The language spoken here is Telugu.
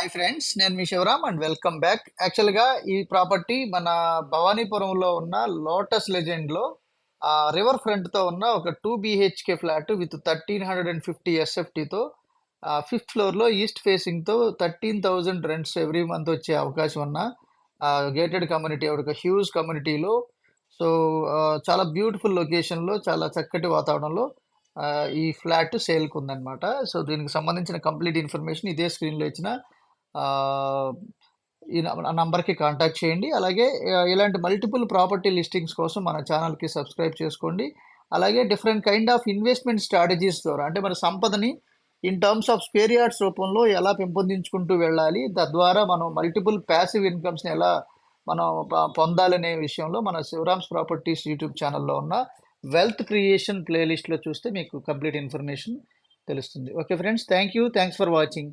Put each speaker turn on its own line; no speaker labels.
హాయ్ ఫ్రెండ్స్, నేను మీ శివరామ్ అండ్ వెల్కమ్ బ్యాక్. యాక్చువల్గా ఈ ప్రాపర్టీ మన భవానీపురంలో ఉన్న లోటస్ లెజెండ్లో రివర్ ఫ్రంట్తో ఉన్న ఒక 2 BHK ఫ్లాట్ విత్ 1350 ఎస్ఎఫ్టీతో ఫిఫ్త్ ఫ్లోర్లో ఈస్ట్ ఫేసింగ్తో 13,000 రెంట్స్ ఎవ్రీ మంత్ వచ్చే అవకాశం ఉన్న గేటెడ్ కమ్యూనిటీ, ఒక హ్యూజ్ కమ్యూనిటీలో. సో చాలా బ్యూటిఫుల్ లొకేషన్లో, చాలా చక్కటి వాతావరణంలో ఈ ఫ్లాట్ సేల్కి ఉందన్నమాట. సో దీనికి సంబంధించిన కంప్లీట్ ఇన్ఫర్మేషన్ ఇదే స్క్రీన్లో ఇచ్చిన ఆహ్, ఈ నంబర్‌కి కాంటాక్ట్ చేయండి. అలాగే ఇలాంటి మల్టిపుల్ ప్రాపర్టీ లిస్టింగ్స్ కోసం మన ఛానల్‌కి సబ్స్క్రైబ్ చేసుకోండి. అలాగే different kind of investment strategies ద్వారా అంటే మన సంపదని in terms of square yards రూపంలో ఎలా పెంపొందించుకుంటూ వెళ్ళాలి, తద్వారా మనం మల్టిపుల్ ప్యాసివ్ ఇన్కమ్స్‌ని ఎలా మనం పొందాలనే విషయంలో మన శివరామ్స్ ప్రాపర్టీస్ యూట్యూబ్ ఛానల్‌లో ఉన్న వెల్త్ క్రియేషన్ ప్లేలిస్ట్‌లో చూస్తే మీకు కంప్లీట్ ఇన్ఫర్మేషన్ తెలుస్తుంది. Okay friends, thank you. Thanks for watching.